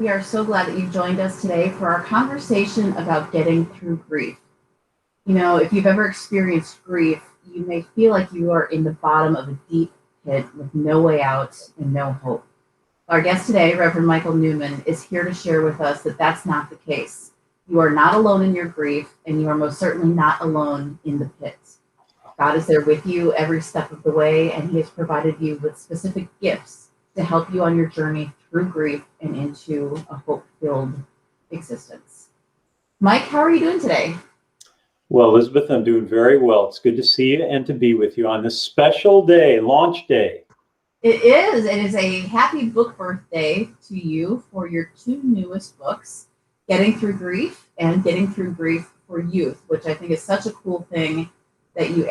We are so glad that you've joined us today for our conversation about getting through grief. You know, if you've ever experienced grief, you may feel like you are in the bottom of a deep pit with no way out and no hope. Our guest today, Reverend Michael Newman, is here to share with us that that's not the case. You are not alone in your grief, and you are most certainly not alone in the pit. God is there with you every step of the way, and He has provided you with specific gifts to help you on your journey through grief and into a hope-filled existence. Mike, how are you doing today? Well, Elizabeth, I'm doing very well. It's good to see you and to be with you on this special day, launch day. It is. It is a happy book birthday to you for your two newest books, Getting Through Grief and Getting Through Grief for Youth, which I think is such a cool thing that you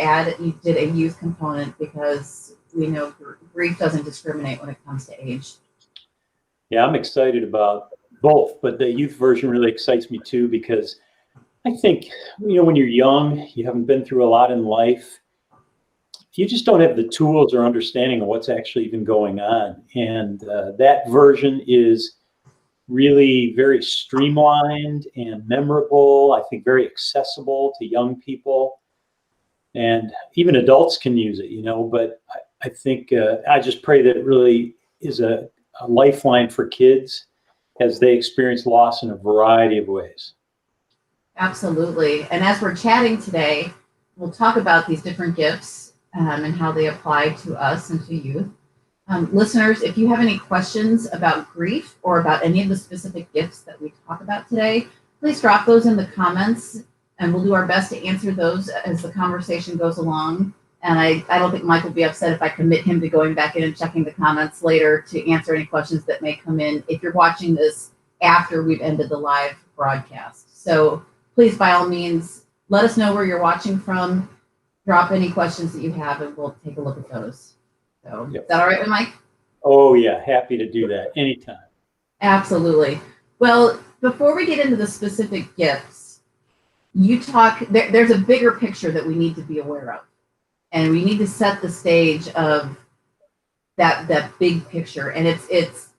did a youth component, because we know grief doesn't discriminate when it comes to age. Yeah, I'm excited about both, but the youth version really excites me too, because I think, when you're young, you haven't been through a lot in life, you just don't have the tools or understanding of what's actually even going on. And that version is really very streamlined and memorable, I think very accessible to young people. And even adults can use it, but I think I just pray that it really is a lifeline for kids as they experience loss in a variety of ways. Absolutely. And as we're chatting today, we'll talk about these different gifts and how they apply to us and to youth. Listeners, if you have any questions about grief or about any of the specific gifts that we talk about today, please drop those in the comments, and we'll do our best to answer those as the conversation goes along. And I don't think Mike will be upset if I commit him to going back in and checking the comments later to answer any questions that may come in if you're watching this after we've ended the live broadcast. So please, by all means, let us know where you're watching from. Drop any questions that you have, and we'll take a look at those. So, Is that all right with Mike? Oh, yeah. Happy to do that anytime. Absolutely. Well, before we get into the specific gifts, there's a bigger picture that we need to be aware of. And we need to set the stage of that big picture. And it's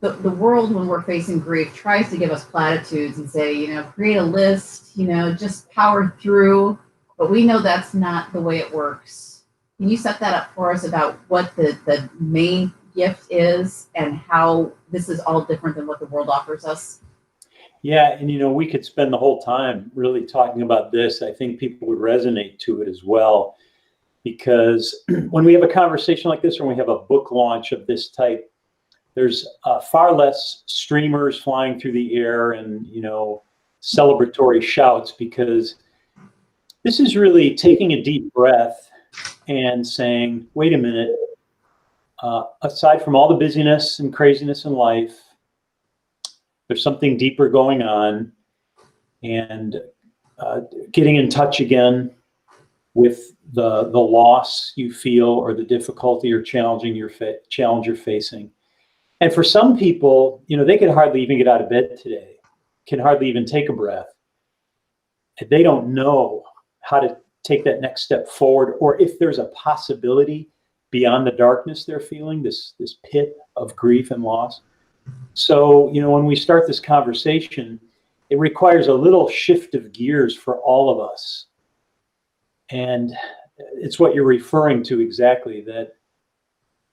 the world, when we're facing grief, tries to give us platitudes and say, create a list, just power through. But we know that's not the way it works. Can you set that up for us about what the main gift is and how this is all different than what the world offers us? Yeah, and we could spend the whole time really talking about this. I think people would resonate to it as well, because when we have a conversation like this, or when we have a book launch of this type, there's far less streamers flying through the air and celebratory shouts, because this is really taking a deep breath and saying, wait a minute, aside from all the busyness and craziness in life, there's something deeper going on, and getting in touch again with the loss you feel, or the difficulty or challenge you're facing. And for some people, they can hardly even get out of bed today, can hardly even take a breath. They don't know how to take that next step forward, or if there's a possibility beyond the darkness they're feeling, this pit of grief and loss. So, when we start this conversation, it requires a little shift of gears for all of us. And it's what you're referring to exactly, that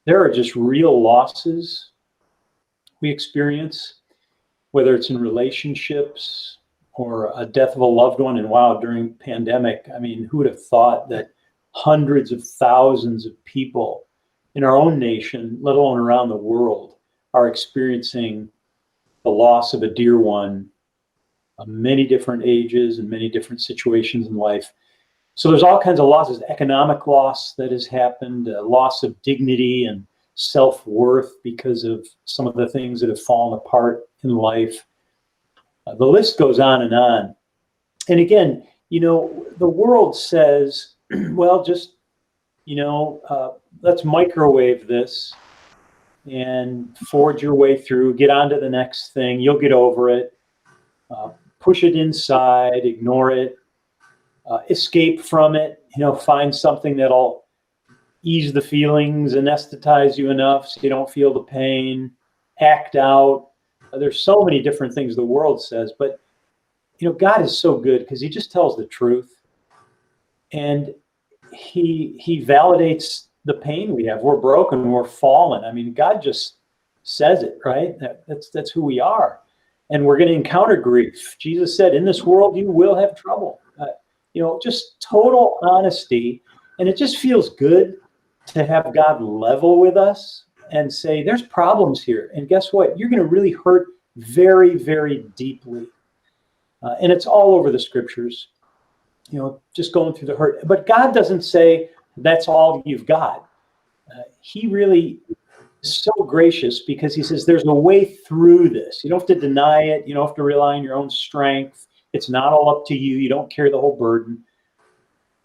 there are just real losses we experience, whether it's in relationships or a death of a loved one. And wow, during pandemic, who would have thought that hundreds of thousands of people in our own nation, let alone around the world, are experiencing the loss of a dear one of many different ages and many different situations in life. So there's all kinds of losses, economic loss that has happened, loss of dignity and self-worth because of some of the things that have fallen apart in life. The list goes on and on. And again, the world says, well, just, let's microwave this and forge your way through, get on to the next thing. You'll get over it. Push it inside, ignore it, escape from it, find something that'll ease the feelings, anesthetize you enough so you don't feel the pain, act out, There's so many different things the world says, but God is so good because he just tells the truth, and he validates the pain we have. We're broken, we're fallen. I mean, God just says it, right? That's who we are. And we're going to encounter grief. Jesus said, in this world, you will have trouble. Just total honesty. And it just feels good to have God level with us and say, there's problems here. And guess what? You're going to really hurt very, very deeply. And it's all over the scriptures, just going through the hurt. But God doesn't say that's all you've got. He really is so gracious because he says there's a way through this. You don't have to deny it. You don't have to rely on your own strength. It's not all up to you. You don't carry the whole burden.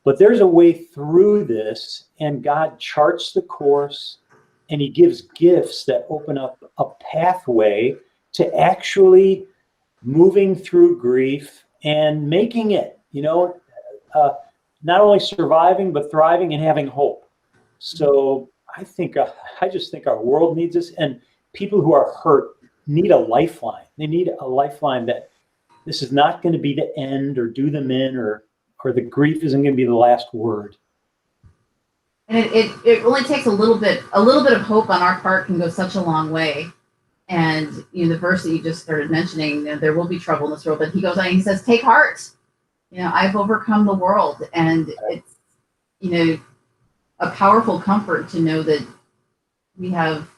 But there's a way through this, and God charts the course, and he gives gifts that open up a pathway to actually moving through grief and making it, not only surviving, but thriving and having hope. So I just think our world needs this, and people who are hurt need a lifeline. They need a lifeline that this is not going to be the end or do them in, or the grief isn't going to be the last word. And it only takes a little bit of hope on our part can go such a long way. And the verse that you just started mentioning, there will be trouble in this world, but he goes on and he says, take heart. I've overcome the world. And it's, a powerful comfort to know that we have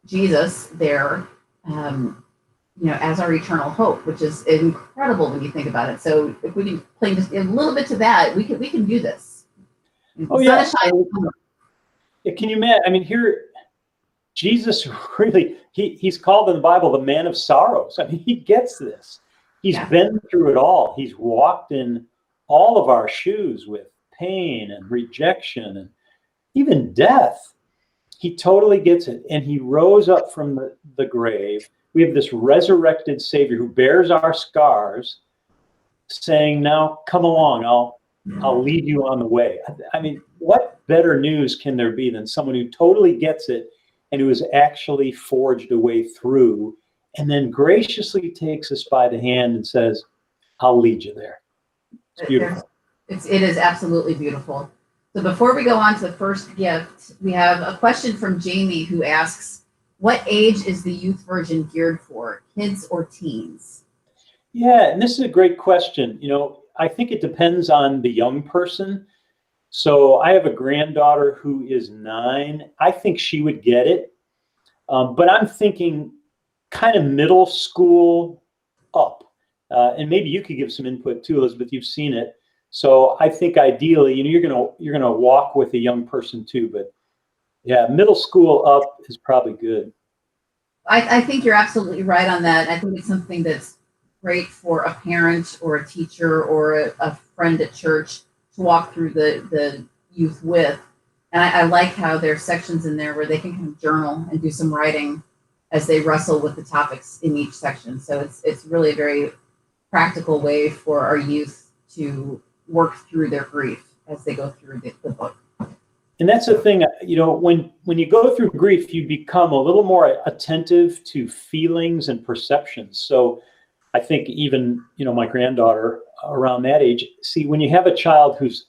Jesus there, as our eternal hope, which is incredible when you think about it. So if we can cling just a little bit to that, we can do this. Oh, yeah. Can you imagine? I mean, here, Jesus really, he's called in the Bible the man of sorrows. I mean, he gets this. He's been through it all. He's walked in all of our shoes with pain and rejection and even death. He totally gets it. And he rose up from the grave. We have this resurrected Savior who bears our scars, saying, now come along, I'll lead you on the way. I mean, what better news can there be than someone who totally gets it and who has actually forged a way through, and then graciously takes us by the hand and says, I'll lead you there. It's beautiful. It is absolutely beautiful. So before we go on to the first gift, we have a question from Jamie who asks, what age is the youth version geared for, kids or teens? Yeah, and this is a great question. I think it depends on the young person. So I have a granddaughter who is 9. I think she would get it. But I'm thinking kind of middle school up. And maybe you could give some input too, Elizabeth. You've seen it. So I think ideally, you're gonna walk with a young person too. But yeah, middle school up is probably good. I think you're absolutely right on that. I think it's something that's great for a parent or a teacher or a friend at church to walk through the youth with. And I like how there's sections in there where they can kind of journal and do some writing as they wrestle with the topics in each section. So it's really a very practical way for our youth to work through their grief as they go through the book. And that's the thing, when you go through grief, you become a little more attentive to feelings and perceptions. So I think even, my granddaughter around that age, see, when you have a child whose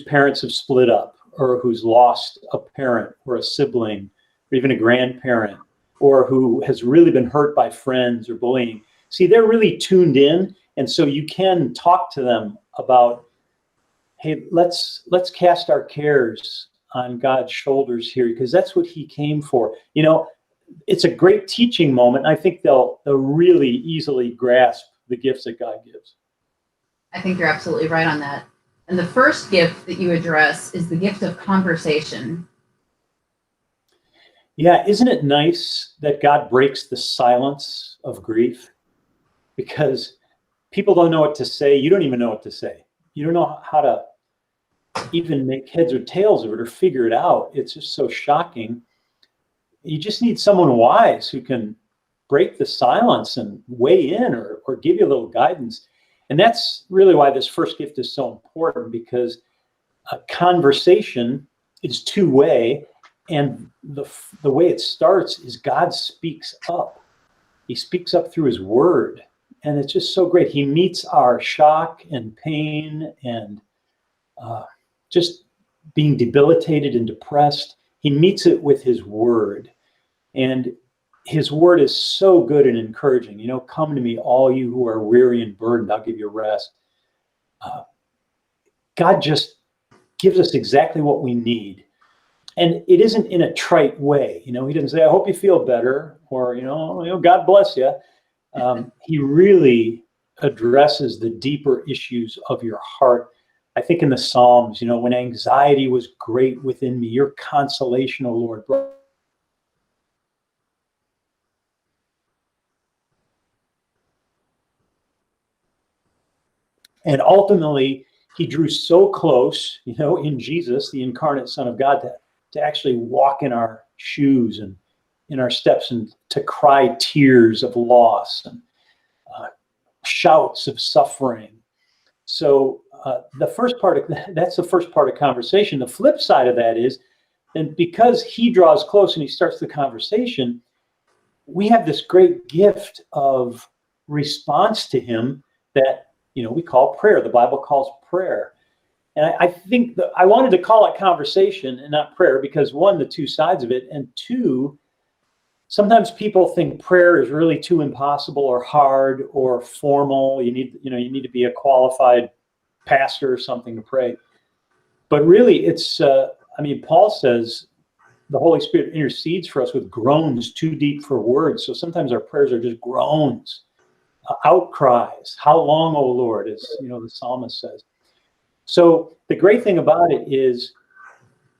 parents have split up, or who's lost a parent or a sibling, or even a grandparent, or who has really been hurt by friends or bullying, see, they're really tuned in. And so you can talk to them about, hey, let's cast our cares on God's shoulders here, because that's what he came for. It's a great teaching moment. I think they'll really easily grasp the gifts that God gives. I think you're absolutely right on that. And the first gift that you address is the gift of conversation. Yeah, isn't it nice that God breaks the silence of grief? Because people don't know what to say. You don't even know what to say. You don't know how to even make heads or tails of it or figure it out. It's just so shocking. You just need someone wise who can break the silence and weigh in or give you a little guidance. And that's really why this first gift is so important, because a conversation is two-way, and the way it starts is God speaks up. he speaks up through his word. And it's just so great. He meets our shock and pain and just being debilitated and depressed. He meets it with his word. And his word is so good and encouraging. Come to me, all you who are weary and burdened, I'll give you rest. God just gives us exactly what we need. And it isn't in a trite way. He doesn't say, I hope you feel better, or, God bless you. He really addresses the deeper issues of your heart. I think in the Psalms, when anxiety was great within me, your consolation, O Lord, brought. And ultimately, he drew so close, in Jesus, the incarnate Son of God, to actually walk in our shoes and in our steps, and to cry tears of loss and shouts of suffering. So that's the first part of conversation. The flip side of that is, and because he draws close and he starts the conversation, we have this great gift of response to him that we call prayer. The Bible calls prayer. And I think that I wanted to call it conversation and not prayer because, one, the two sides of it, and two, sometimes people think prayer is really too impossible or hard or formal. You need to be a qualified pastor or something to pray. But really, it's Paul says the Holy Spirit intercedes for us with groans too deep for words. So sometimes our prayers are just groans, outcries. How long, O Lord, as the psalmist says. So the great thing about it is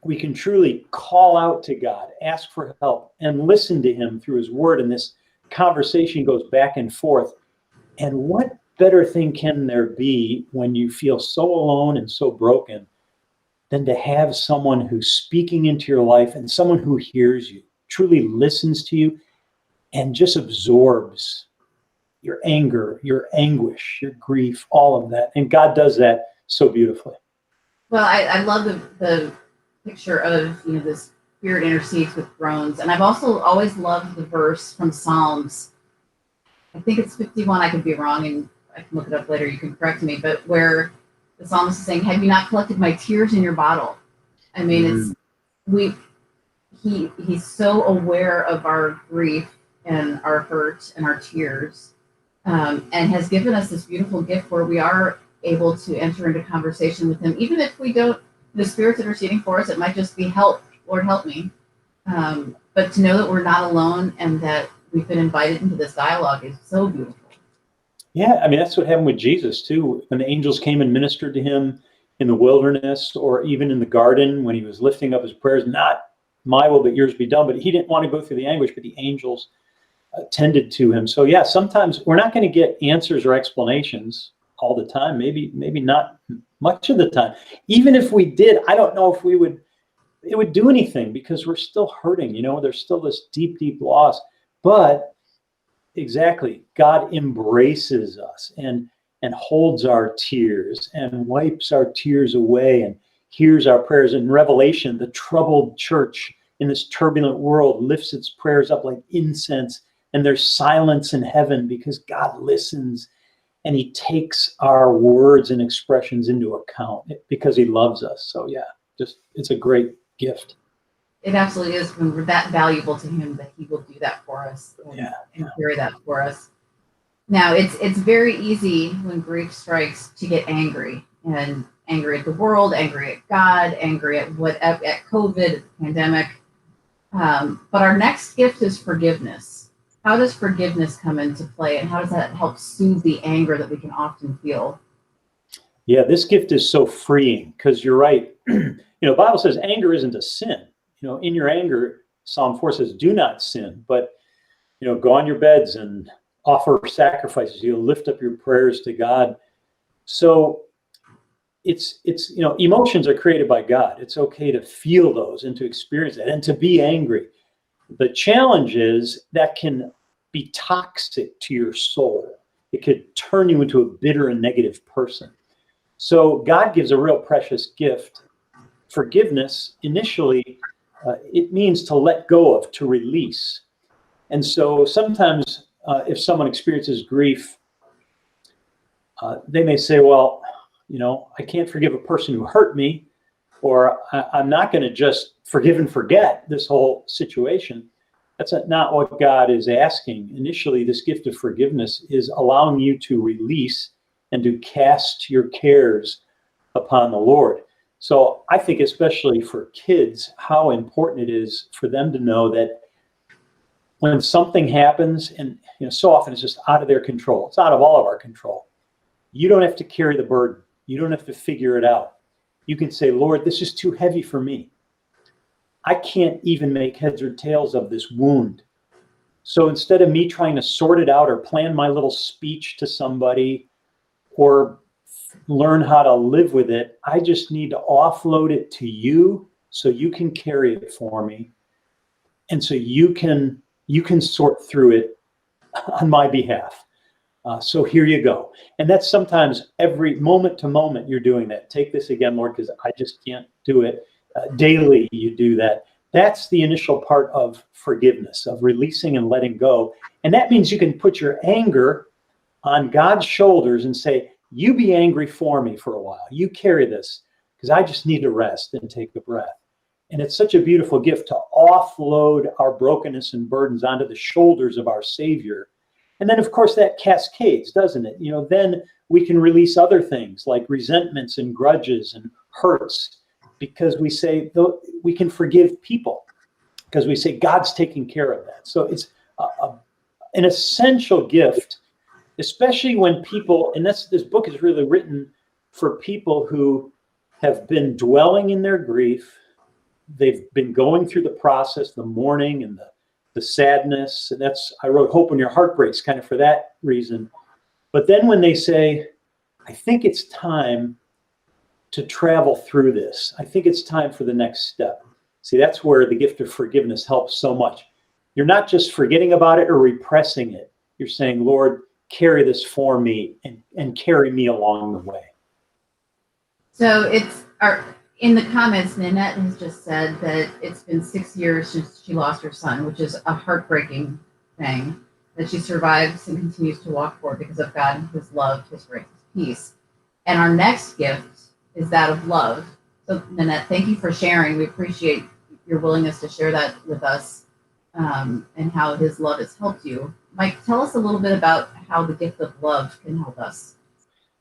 we can truly call out to God, ask for help, and listen to him through his word. And this conversation goes back and forth. And what better thing can there be when you feel so alone and so broken than to have someone who's speaking into your life and someone who hears you, truly listens to you, and just absorbs your anger, your anguish, your grief, all of that. And God does that so beautifully. Well, I love the picture of, the Spirit intercedes with groans. And I've also always loved the verse from Psalms. I think it's 51. I could be wrong, and I can look it up later. You can correct me. But where the psalmist is saying, have you not collected my tears in your bottle? I mean, he's so aware of our grief and our hurt and our tears, and has given us this beautiful gift where we are able to enter into conversation with him, even if we don't. The Spirit's interceding for us. It might just be help, Lord, help me. But to know that we're not alone and that we've been invited into this dialogue is so beautiful. Yeah, that's what happened with Jesus too. When the angels came and ministered to him in the wilderness, or even in the garden when he was lifting up his prayers, not my will but yours be done. But he didn't want to go through the anguish, but the angels tended to him. So yeah, sometimes we're not going to get answers or explanations all the time. Maybe not much of the time. Even if we did, I don't know if it would do anything, because we're still hurting. There's still this deep, deep loss. But exactly, God embraces us and holds our tears and wipes our tears away and hears our prayers. In Revelation, the troubled church in this turbulent world lifts its prayers up like incense, and there's silence in heaven because God listens and he takes our words and expressions into account because he loves us. So yeah, it's a great gift. It absolutely is. When we're that valuable to him, that he will do that for us and carry that for us. Now, it's very easy when grief strikes to get angry, and angry at the world, angry at God, angry at COVID, at the pandemic. But our next gift is forgiveness. How does forgiveness come into play, and how does that help soothe the anger that we can often feel? Yeah, this gift is so freeing, because you're right. The Bible says anger isn't a sin. In your anger, Psalm 4 says, do not sin, but, go on your beds and offer sacrifices. Lift up your prayers to God. So it's emotions are created by God. It's okay to feel those and to experience that and to be angry. The challenge is that can be toxic to your soul. It could turn you into a bitter and negative person. So God gives a real precious gift. Forgiveness, initially, it means to let go of, to release. And so sometimes if someone experiences grief, they may say, well, I can't forgive a person who hurt me, or I'm not going to just forgive and forget this whole situation. That's not what God is asking. Initially, this gift of forgiveness is allowing you to release and to cast your cares upon the Lord. So I think especially for kids, how important it is for them to know that when something happens, and so often it's just out of their control, it's out of all of our control. You don't have to carry the burden. You don't have to figure it out. You can say, Lord, this is too heavy for me. I can't even make heads or tails of this wound. So instead of me trying to sort it out or plan my little speech to somebody or learn how to live with it, I just need to offload it to you so you can carry it for me. And so you can sort through it on my behalf. So here you go. And that's sometimes every moment to moment you're doing that. Take this again, Lord, because I just can't do it. Daily you do that. That's the initial part of forgiveness, of releasing and letting go. And that means you can put your anger on God's shoulders and say, you be angry for me for a while. You carry this because I just need to rest and take a breath. And it's such a beautiful gift to offload our brokenness and burdens onto the shoulders of our Savior. And then, of course, that cascades, doesn't it? Then we can release other things like resentments and grudges and hurts, because we say we can forgive people because we say God's taking care of that. So it's an essential gift, especially when people, and this book is really written for people who have been dwelling in their grief. They've been going through the process, the mourning and the sadness. And I wrote Hope When Your Heart Breaks kind of for that reason. But then when they say, I think it's time to travel through this, I think it's time for the next step. See, that's where the gift of forgiveness helps so much. You're not just forgetting about it or repressing it. You're saying, Lord, carry this for me and carry me along the way. So in the comments, Nanette has just said that it's been 6 years since she lost her son, which is a heartbreaking thing, that she survives and continues to walk forward because of God, His love, His grace, His peace. And our next gift is that of love. So Nanette, thank you for sharing. We appreciate your willingness to share that with us, and how His love has helped you. Mike, tell us a little bit about how the gift of love can help us.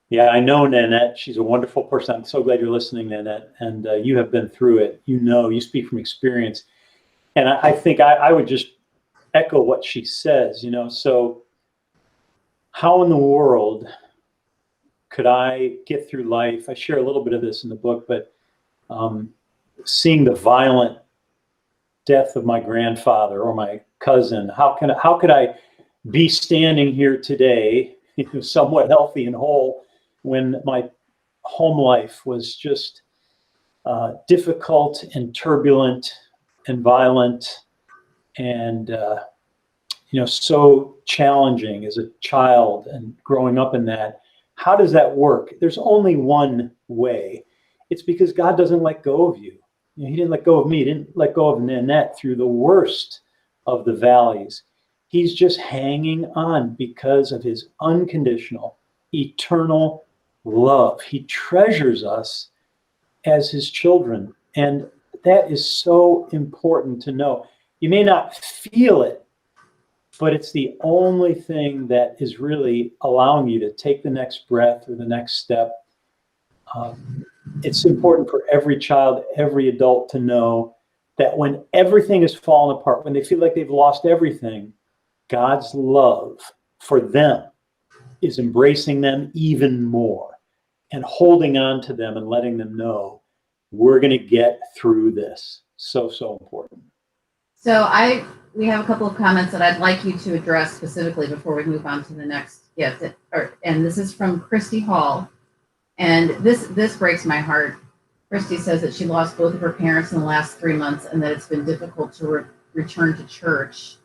Yeah, I know Nanette. She's a wonderful person. I'm so glad you're listening, Nanette. And you have been through it. You speak from experience. And I think I would just echo what she says, So how in the world could I get through life? I share a little bit of this in the book, but seeing the violent death of my grandfather or my cousin, how could I be standing here today, somewhat healthy and whole, when my home life was just difficult and turbulent and violent and so challenging as a child and growing up in that. How does that work? There's only one way. It's because God doesn't let go of you. He didn't let go of me. He didn't let go of Nanette through the worst of the valleys. He's just hanging on because of His unconditional, eternal love. He treasures us as His children. And that is so important to know. You may not feel it, but it's the only thing that is really allowing you to take the next breath or the next step. It's important for every child, every adult to know that when everything is fallen apart, when they feel like they've lost everything, God's love for them is embracing them even more and holding on to them and letting them know we're going to get through this. So important. So we have a couple of comments that I'd like you to address specifically before we move on to the next gift. And this is from Christy Hall. And this breaks my heart. Christy says that she lost both of her parents in the last 3 months and that it's been difficult to return to church,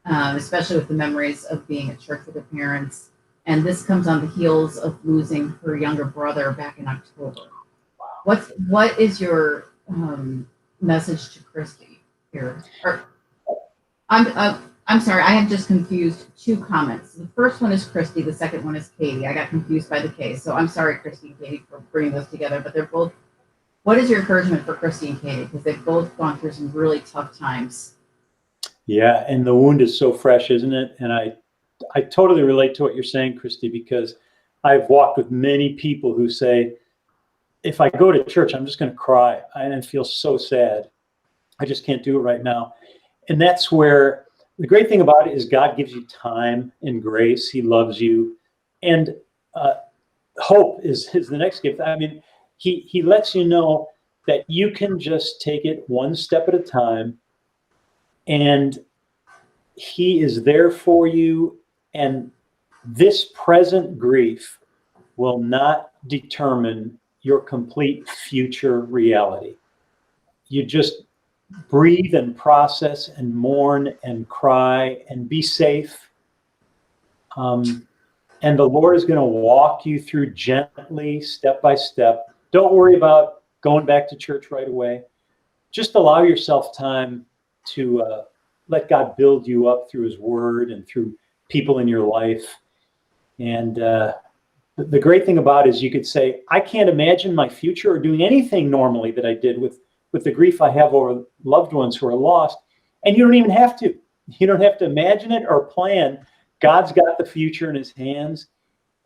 especially with the memories of being at church with her parents. And this comes on the heels of losing her younger brother back in October. What is your message to Christy here? I'm I'm sorry, I have just confused two comments. The first one is Christy, the second one is Katie. I got confused by the case. So I'm sorry, Christy and Katie, for bringing those together, but they're both. What is your encouragement for Christy and Katie? Because they've both gone through some really tough times. Yeah, and the wound is so fresh, isn't it? And I totally relate to what you're saying, Christy, because I've walked with many people who say, if I go to church, I'm just going to cry and feel so sad. I just can't do it right now. And that's where the great thing about it is God gives you time and grace. He loves you. And hope is the next gift. I mean, he lets you know that you can just take it one step at a time, and he is there for you. And this present grief will not determine your complete future reality. You just breathe and process and mourn and cry and be safe. And the Lord is going to walk you through gently, step by step. Don't worry about going back to church right away. Just allow yourself time to let God build you up through his word and through people in your life. And the great thing about it is you could say, I can't imagine my future or doing anything normally that I did with the grief I have over loved ones who are lost. And you don't even have to. You don't have to imagine it or plan. God's got the future in his hands.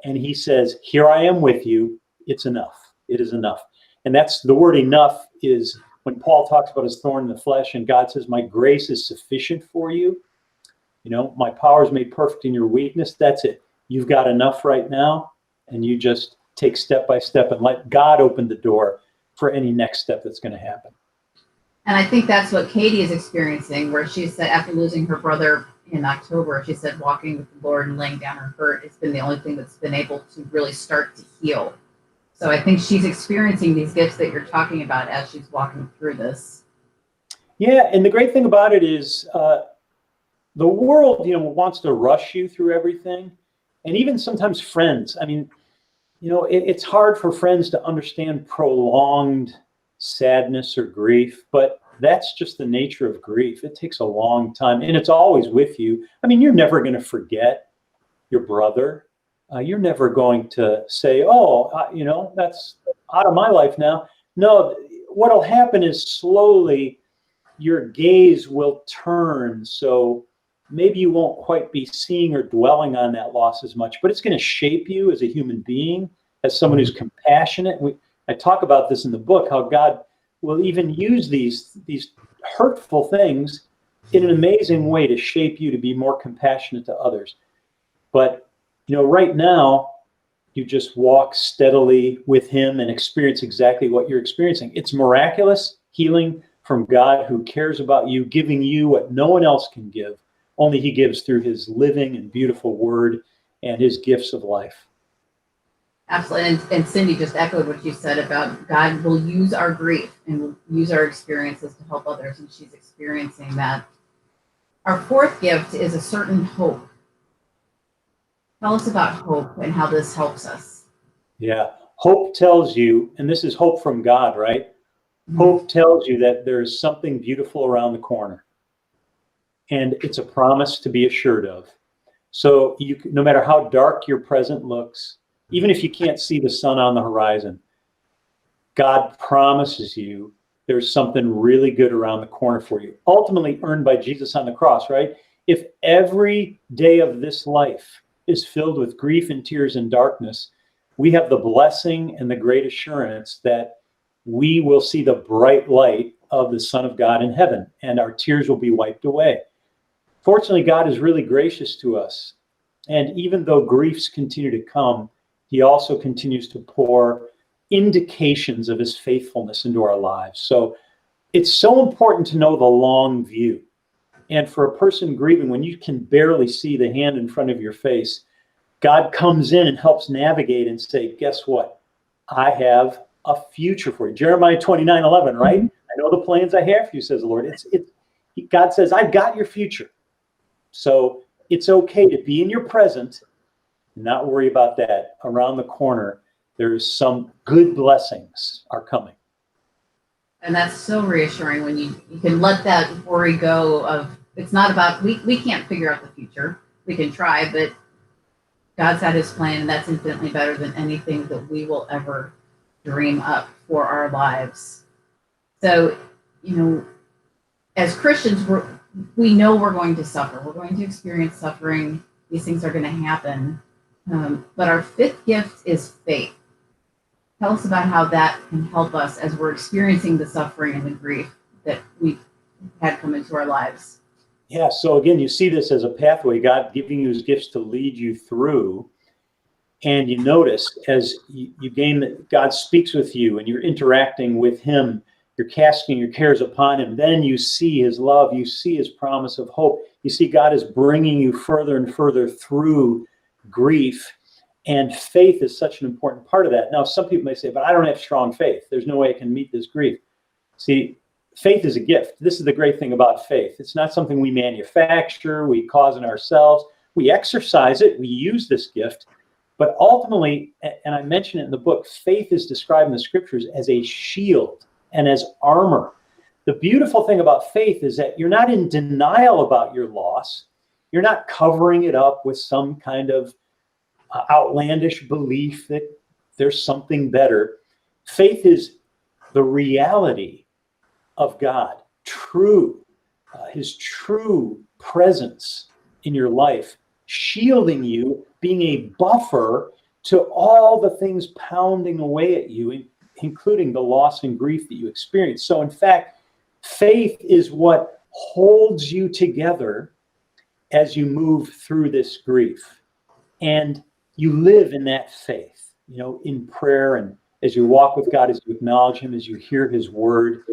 And he says, here I am with you. It's enough. It is enough. And that's the word enough is when Paul talks about his thorn in the flesh and God says, my grace is sufficient for you. You know, my power is made perfect in your weakness. That's it. You've got enough right now. And you just take step by step and let God open the door for any next step that's going to happen. And I think that's what Katie is experiencing, where she said after losing her brother in October, she said walking with the Lord and laying down her hurt, it's been the only thing that's been able to really start to heal. So I think she's experiencing these gifts that you're talking about as she's walking through this. Yeah, and the great thing about it is the world, wants to rush you through everything. And even sometimes friends. I mean, it's hard for friends to understand prolonged sadness or grief, but that's just the nature of grief. It takes a long time, and it's always with you. I mean, you're never going to forget your brother. You're never going to say, that's out of my life now. No, what'll happen is slowly your gaze will turn. So maybe you won't quite be seeing or dwelling on that loss as much, but it's going to shape you as a human being, as someone who's compassionate. I talk about this in the book, how God will even use these hurtful things in an amazing way to shape you to be more compassionate to others. But, right now, you just walk steadily with him and experience exactly what you're experiencing. It's miraculous healing from God who cares about you, giving you what no one else can give. Only he gives through his living and beautiful word and his gifts of life. Absolutely. And Cindy just echoed what you said about God will use our grief and will use our experiences to help others. And she's experiencing that. Our fourth gift is a certain hope. Tell us about hope and how this helps us. Yeah. Hope tells you, and this is hope from God, right? Mm-hmm. Hope tells you that there's something beautiful around the corner. And it's a promise to be assured of. So no matter how dark your present looks, even if you can't see the sun on the horizon, God promises you there's something really good around the corner for you, ultimately earned by Jesus on the cross, right? If every day of this life is filled with grief and tears and darkness, we have the blessing and the great assurance that we will see the bright light of the Son of God in heaven, and our tears will be wiped away. Fortunately, God is really gracious to us. And even though griefs continue to come, he also continues to pour indications of his faithfulness into our lives. So it's so important to know the long view. And for a person grieving, when you can barely see the hand in front of your face, God comes in and helps navigate and say, guess what? I have a future for you. Jeremiah 29:11, right? I know the plans I have for you, says the Lord. God says, I've got your future. So it's okay to be in your present and not worry about that. Around the corner, there's some good blessings are coming. And that's so reassuring when you can let that worry go of it's not about, we can't figure out the future. We can try, but God's got his plan, and that's infinitely better than anything that we will ever dream up for our lives. So, as Christians, we know we're going to suffer. We're going to experience suffering. These things are going to happen. But our fifth gift is faith. Tell us about how that can help us as we're experiencing the suffering and the grief that we've had come into our lives. Yeah, so again, you see this as a pathway, God giving you his gifts to lead you through. And you notice as you gain that God speaks with you and you're interacting with him, you're casting your cares upon him. Then you see his love, you see his promise of hope. You see God is bringing you further and further through grief. And faith is such an important part of that. Now, some people may say, but I don't have strong faith. There's no way I can meet this grief. See, faith is a gift. This is the great thing about faith. It's not something we manufacture, we cause in ourselves. We exercise it, we use this gift. But ultimately, and I mention it in the book, faith is described in the scriptures as a shield and as armor. The beautiful thing about faith is that you're not in denial about your loss. You're not covering it up with some kind of outlandish belief that there's something better. Faith is the reality of God, his true presence in your life, shielding you, being a buffer to all the things pounding away at you, including the loss and grief that you experience. So in fact, faith is what holds you together as you move through this grief. And you live in that faith, in prayer, and as you walk with God, as you acknowledge him, as you hear his word.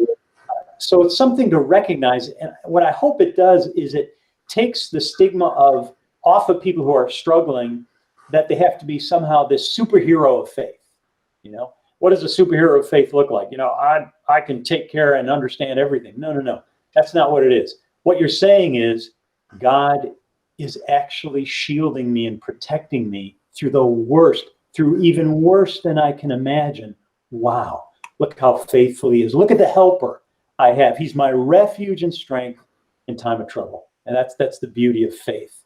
So it's something to recognize. And what I hope it does is it takes the stigma off of people who are struggling, that they have to be somehow this superhero of faith. What does a superhero of faith look like? I can take care and understand everything. No. That's not what it is. What you're saying is God is actually shielding me and protecting me through the worst, through even worse than I can imagine. Wow. Look how faithful he is. Look at the helper I have. He's my refuge and strength in time of trouble. And that's the beauty of faith.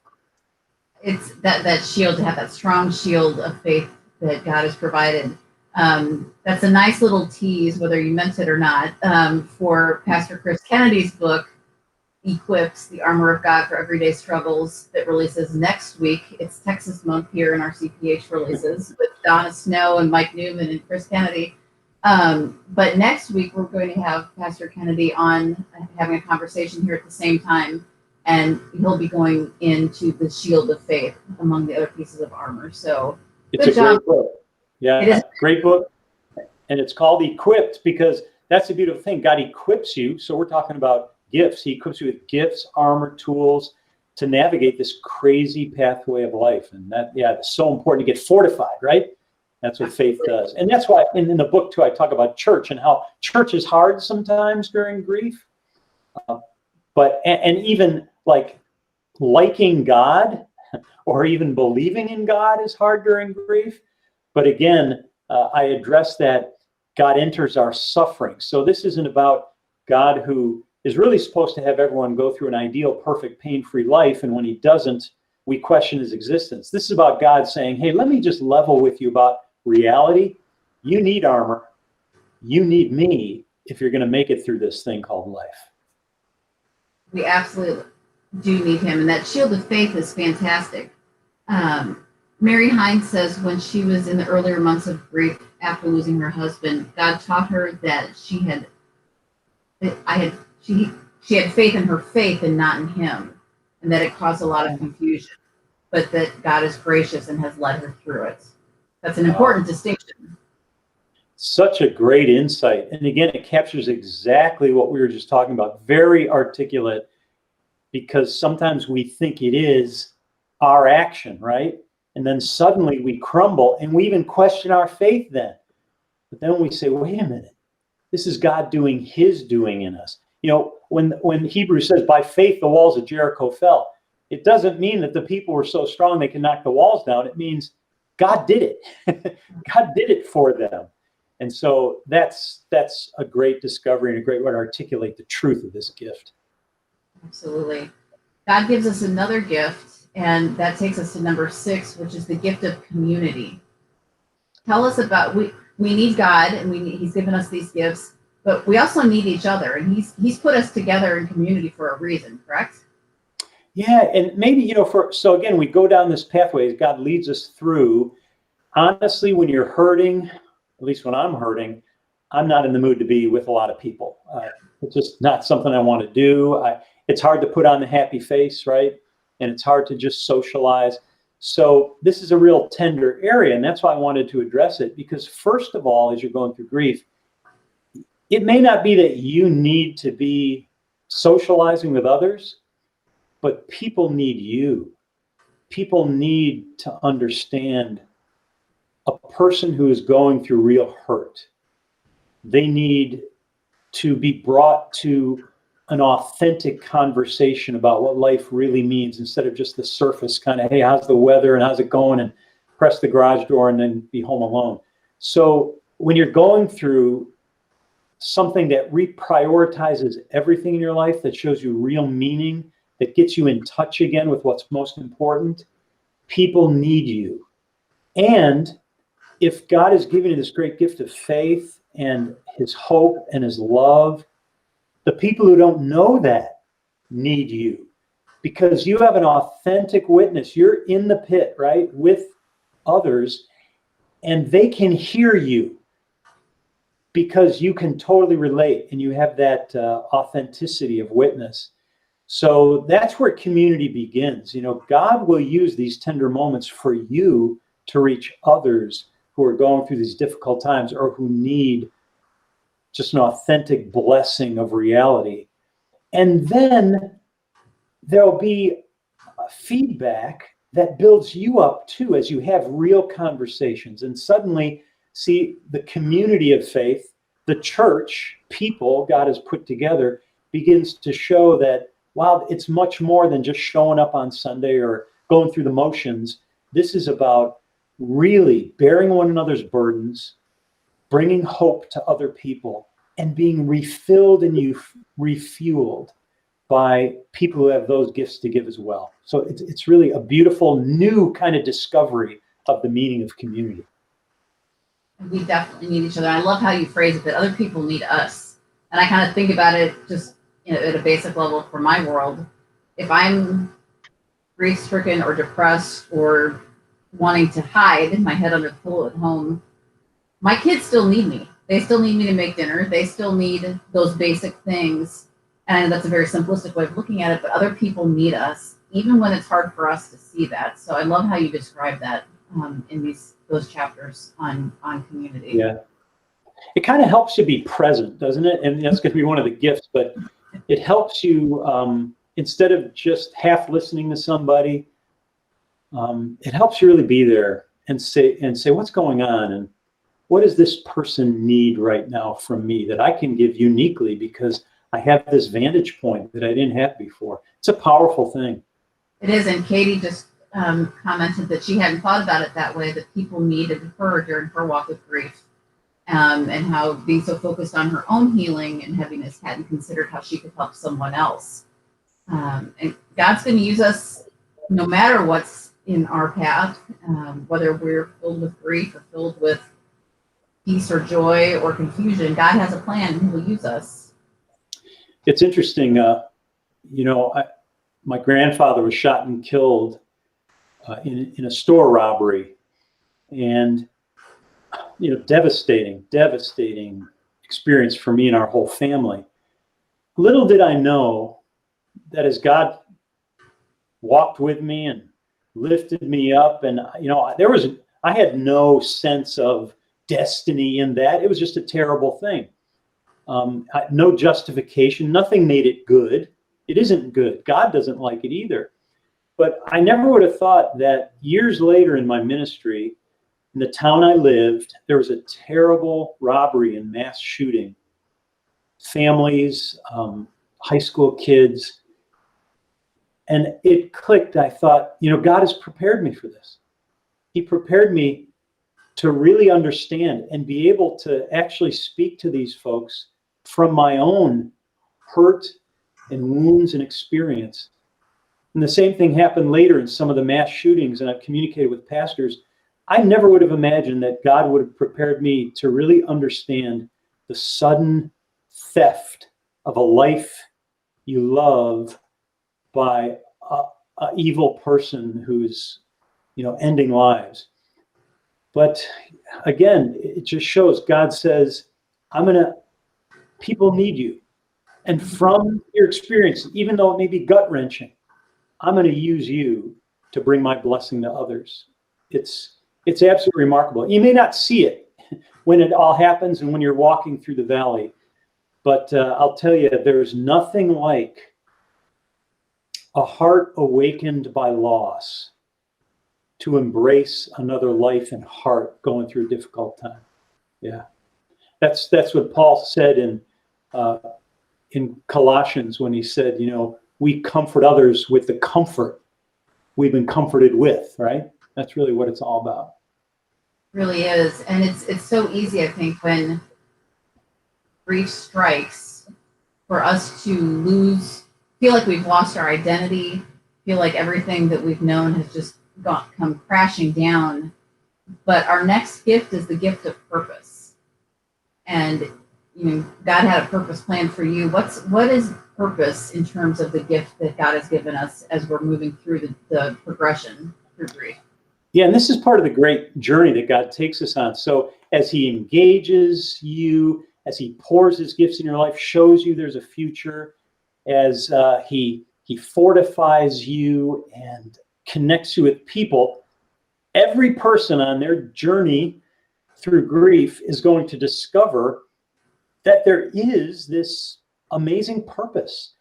It's that shield, to have that strong shield of faith that God has provided. That's a nice little tease, whether you meant it or not, for Pastor Chris Kennedy's book, Equips, the Armor of God for Everyday Struggles, that releases next week. It's Texas month here in our CPH releases with Donna Snow and Mike Newman and Chris Kennedy. But next week, we're going to have Pastor Kennedy on, having a conversation here at the same time, and he'll be going into the shield of faith among the other pieces of armor. So it's a great book. Yeah, it is a great book. And it's called Equipped because that's the beautiful thing. God equips you. So we're talking about gifts. He equips you with gifts, armor, tools to navigate this crazy pathway of life. And it's so important to get fortified, right? That's what faith does. And that's why in the book, too, I talk about church and how church is hard sometimes during grief. But even like liking God or even believing in God is hard during grief. But again, I address that God enters our suffering. So this isn't about God who is really supposed to have everyone go through an ideal, perfect, pain-free life. And when he doesn't, we question his existence. This is about God saying, hey, let me just level with you about reality. You need armor. You need me if you're going to make it through this thing called life. We absolutely do need him. And that shield of faith is fantastic. Mary Hines says when she was in the earlier months of grief after losing her husband, God taught her that she had faith in her faith and not in him, and that it caused a lot of confusion, but that God is gracious and has led her through it. That's an important distinction. Such a great insight. And again, it captures exactly what we were just talking about. Very articulate, because sometimes we think it is our action, right? And then suddenly we crumble and we even question our faith then. But then we say, wait a minute, this is God doing his doing in us. When Hebrews says, by faith, the walls of Jericho fell, it doesn't mean that the people were so strong they can knock the walls down. It means God did it. God did it for them. And so that's a great discovery and a great way to articulate the truth of this gift. Absolutely. God gives us another gift, and that takes us to number 6, which is the gift of community. Tell us about we need God, and He's given us these gifts, but we also need each other, and He's put us together in community for a reason. Correct? Yeah, and maybe, so again, we go down this pathway as God leads us through. Honestly, when you're hurting, at least when I'm hurting, I'm not in the mood to be with a lot of people. It's just not something I want to do. It's hard to put on the happy face, right? And it's hard to just socialize. So this is a real tender area, and that's why I wanted to address it, because first of all, as you're going through grief, it may not be that you need to be socializing with others, but people need you. People need to understand a person who is going through real hurt. They need to be brought to an authentic conversation about what life really means, instead of just the surface kind of, hey, how's the weather and how's it going, and press the garage door and then be home alone. So when you're going through something that reprioritizes everything in your life, that shows you real meaning, that gets you in touch again with what's most important, people need you. And if God has given you this great gift of faith and his hope and his love, the people who don't know that need you, because you have an authentic witness. You're in the pit, right, with others, and they can hear you because you can totally relate and you have that authenticity of witness. So that's where community begins. God will use these tender moments for you to reach others who are going through these difficult times, or who need just an authentic blessing of reality. And then there'll be feedback that builds you up too, as you have real conversations. And suddenly, see, the community of faith, the church, people God has put together, begins to show that, wow, it's much more than just showing up on Sunday or going through the motions. This is about really bearing one another's burdens, bringing hope to other people, and being refilled and refueled by people who have those gifts to give as well. So it's really a beautiful new kind of discovery of the meaning of community. We definitely need each other. I love how you phrase it, that other people need us. And I kind of think about it just at a basic level for my world. If I'm grief-stricken or depressed or wanting to hide my head under the pillow at home, my kids still need me. They still need me to make dinner. They still need those basic things. And I know that's a very simplistic way of looking at it, but other people need us, even when it's hard for us to see that. So I love how you describe that in those chapters on community. Yeah. It kind of helps you be present, doesn't it? And that's going to be one of the gifts, but it helps you, instead of just half listening to somebody, it helps you really be there and say, what's going on? And what does this person need right now from me that I can give uniquely, because I have this vantage point that I didn't have before? It's a powerful thing. It is. And Katie just commented that she hadn't thought about it that way, that people needed her during her walk with grief, and how being so focused on her own healing and heaviness hadn't considered how she could help someone else. And God's going to use us no matter what's in our path, whether we're filled with grief or filled with peace or joy or confusion. God has a plan, and he will use us. It's interesting. My grandfather was shot and killed in a store robbery, and devastating experience for me and our whole family. Little did I know that as God walked with me and lifted me up, and I had no sense of destiny in that. It was just a terrible thing. No justification. Nothing made it good. It isn't good. God doesn't like it either. But I never would have thought that years later in my ministry, in the town I lived, there was a terrible robbery and mass shooting. Families, high school kids. And it clicked. I thought, God has prepared me for this. He prepared me to really understand and be able to actually speak to these folks from my own hurt and wounds and experience. And the same thing happened later in some of the mass shootings, and I've communicated with pastors. I never would have imagined that God would have prepared me to really understand the sudden theft of a life you love by a evil person who's, ending lives. But again, it just shows God says, people need you. And from your experience, even though it may be gut wrenching, I'm going to use you to bring my blessing to others. It's absolutely remarkable. You may not see it when it all happens and when you're walking through the valley, but I'll tell you, there's nothing like a heart awakened by loss to embrace another life and heart going through a difficult time. Yeah, that's what Paul said in Colossians when he said, we comfort others with the comfort we've been comforted with, right? That's really what it's all about. Really is. And it's so easy, I think, when grief strikes for us to feel like we've lost our identity, feel like everything that we've known has just come crashing down. But our next gift is the gift of purpose. And God had a purpose planned for you. What is purpose in terms of the gift that God has given us as we're moving through the progression through grief? Yeah, and this is part of the great journey that God takes us on. So as he engages you, as he pours his gifts in your life, shows you there's a future, as he fortifies you and connects you with people, every person on their journey through grief is going to discover that there is this amazing purpose.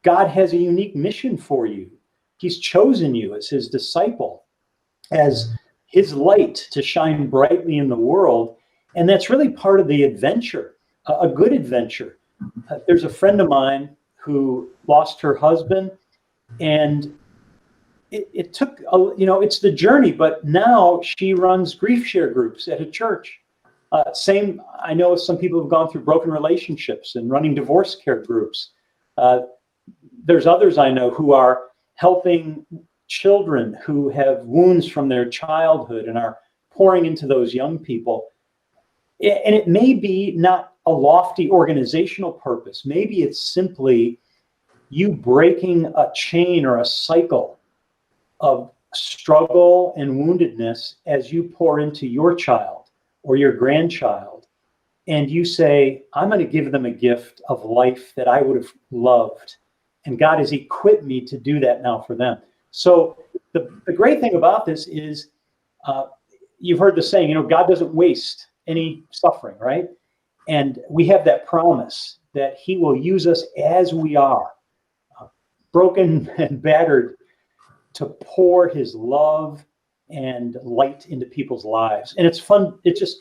God has a unique mission for you. He's chosen you as his disciple, as his light to shine brightly in the world. And that's really part of the adventure, a good adventure. There's a friend of mine who lost her husband, and it took, it's the journey, but now she runs grief share groups at a church. I know some people have gone through broken relationships and running divorce care groups. There's others I know who are helping children who have wounds from their childhood and are pouring into those young people. And it may be not a lofty organizational purpose. Maybe it's simply you breaking a chain or a cycle of struggle and woundedness as you pour into your child or your grandchild, and you say, I'm going to give them a gift of life that I would have loved. And God has equipped me to do that now for them. So the great thing about this is, you've heard the saying, God doesn't waste any suffering, right? And we have that promise that he will use us as we are, broken and battered, to pour his love and light into people's lives. And it's fun. It's just,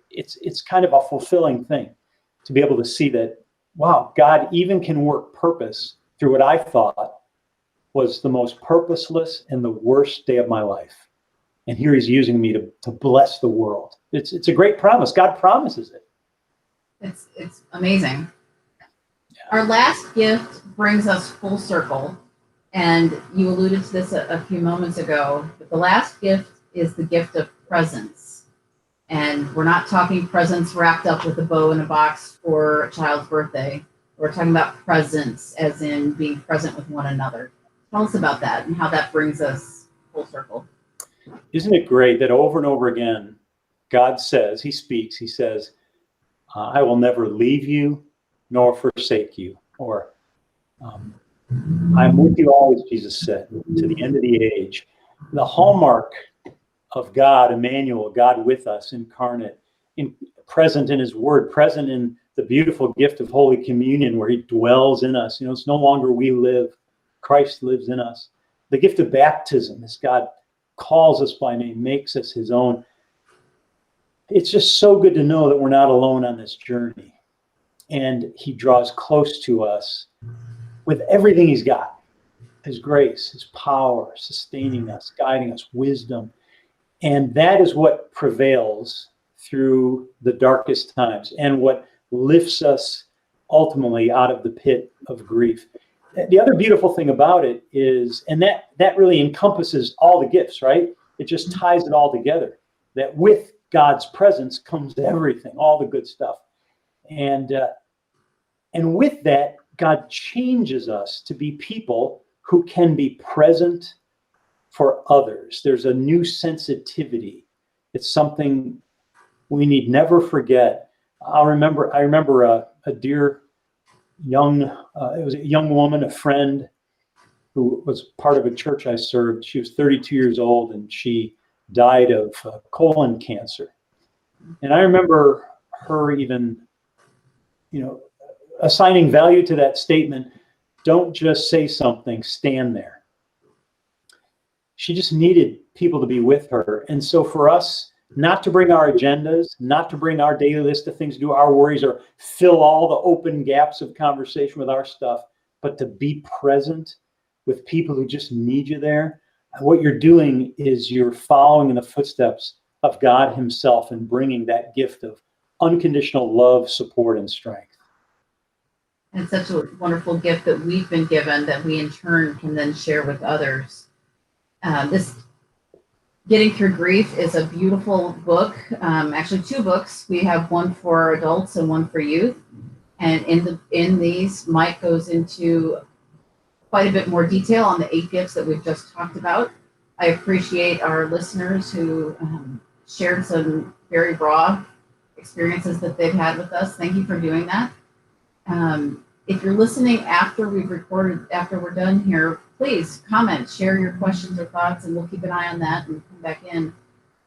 it's kind of a fulfilling thing to be able to see that, wow, God even can work purpose through what I thought was the most purposeless and the worst day of my life. And here he's using me to bless the world. It's a great promise. God promises it. It's amazing. Yeah. Our last gift brings us full circle. And you alluded to this a few moments ago, but the last gift is the gift of presence. And we're not talking presents wrapped up with a bow in a box for a child's birthday. We're talking about presence, as in being present with one another. Tell us about that and how that brings us full circle. Isn't it great that over and over again, God says, he speaks, he says, I will never leave you nor forsake you. Or, I'm with you always, Jesus said, to the end of the age. The hallmark of God, Emmanuel, God with us, incarnate, present in his word, present in the beautiful gift of Holy Communion where he dwells in us. It's no longer we live, Christ lives in us. The gift of baptism, as God calls us by name, makes us his own. It's just so good to know that we're not alone on this journey. And he draws close to us with everything he's got, his grace, his power, sustaining us, guiding us, wisdom. And that is what prevails through the darkest times and what lifts us ultimately out of the pit of grief. the other beautiful thing about it is, and that really encompasses all the gifts, right? It just ties it all together. That with God's presence comes everything, all the good stuff. And with that, God changes us to be people who can be present for others. There's a new sensitivity. It's something we need never forget. I remember a dear young, it was a young woman, a friend who was part of a church I served. She was 32 years old and she died of colon cancer. And I remember her even, assigning value to that statement. Don't just say something, stand there. She just needed people to be with her. And so for us, not to bring our agendas, not to bring our daily list of things to do, our worries, or fill all the open gaps of conversation with our stuff, but to be present with people who just need you there. What you're doing is you're following in the footsteps of God himself and bringing that gift of unconditional love, support, and strength. And such a wonderful gift that we've been given that we in turn can then share with others. This Getting Through Grief is a beautiful book. Actually, two books. We have one for adults and one for youth. And in these, Mike goes into quite a bit more detail on the 8 gifts that we've just talked about. I appreciate our listeners who shared some very raw experiences that they've had with us. Thank you for doing that. If you're listening after we've recorded, after we're done here, please comment, share your questions or thoughts, and we'll keep an eye on that and come back in.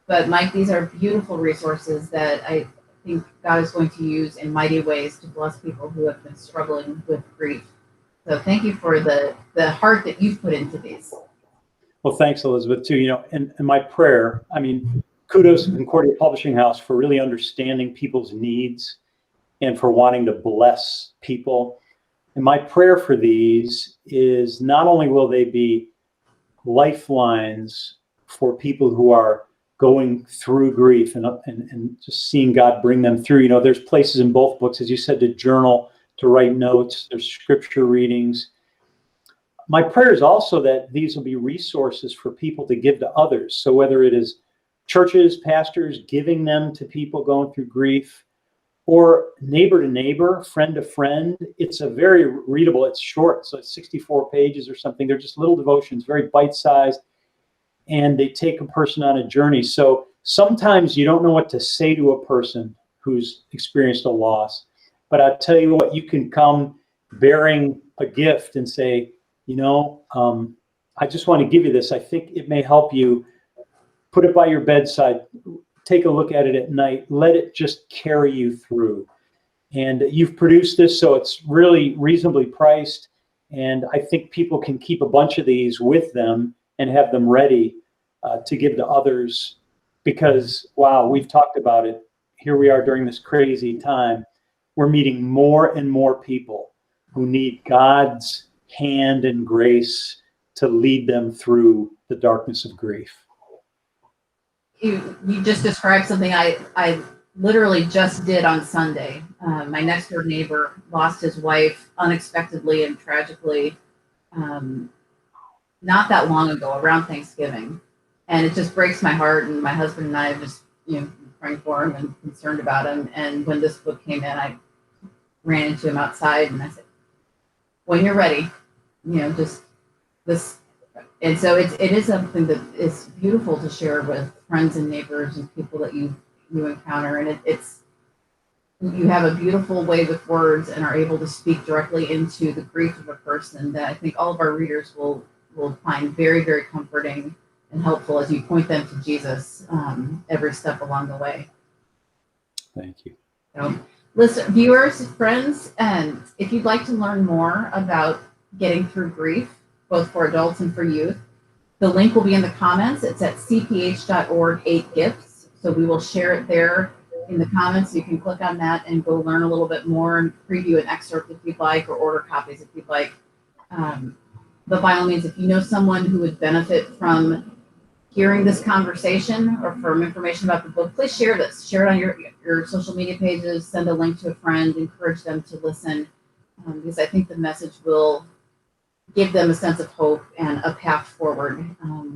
But Mike, these are beautiful resources that I think God is going to use in mighty ways to bless people who have been struggling with grief. So thank you for the heart that you've put into these. Well, thanks, Elizabeth, too. And my prayer, kudos to Concordia Publishing House for really understanding people's needs and for wanting to bless people. And my prayer for these is not only will they be lifelines for people who are going through grief and just seeing God bring them through. There's places in both books, as you said, to journal, to write notes, there's scripture readings. My prayer is also that these will be resources for people to give to others. So whether it is churches, pastors giving them to people going through grief, or neighbor to neighbor, friend to friend, it's a very readable, it's short, so it's 64 pages or something. They're just little devotions, very bite-sized, and they take a person on a journey. So sometimes you don't know what to say to a person who's experienced a loss, but I tell you what, you can come bearing a gift and say, I just want to give you this. I think it may help you. Put it by your bedside. Take a look at it at night. Let it just carry you through. And you've produced this, so it's really reasonably priced. And I think people can keep a bunch of these with them and have them ready to give to others. Because, wow, we've talked about it. Here we are during this crazy time. We're meeting more and more people who need God's hand and grace to lead them through the darkness of grief. You just described something I literally just did on Sunday. My next door neighbor lost his wife unexpectedly and tragically not that long ago, around Thanksgiving. And it just breaks my heart. And my husband and I have just, praying for him and concerned about him. And when this book came in, I ran into him outside and I said, when you're ready, just this. And so it is something that is beautiful to share with friends and neighbors and people that you encounter. And it's you have a beautiful way with words and are able to speak directly into the grief of a person that I think all of our readers will find very, very comforting and helpful as you point them to Jesus every step along the way. Thank you. So, listen, viewers, friends, and if you'd like to learn more about getting through grief, both for adults and for youth, the link will be in the comments. It's at cph.org 8 gifts. So we will share it there in the comments. You can click on that and go learn a little bit more and preview an excerpt if you'd like, or order copies if you'd like. But by all means, if you know someone who would benefit from hearing this conversation or from information about the book, please share this. Share it on your social media pages, send a link to a friend, encourage them to listen, because I think the message will give them a sense of hope and a path forward,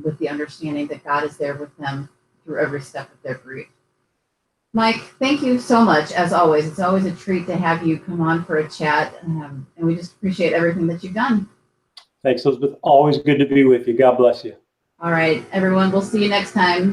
with the understanding that God is there with them through every step of their grief. Mike, thank you so much, as always. It's always a treat to have you come on for a chat, and we just appreciate everything that you've done. Thanks, Elizabeth. Always good to be with you. God bless you. All right, everyone, we'll see you next time.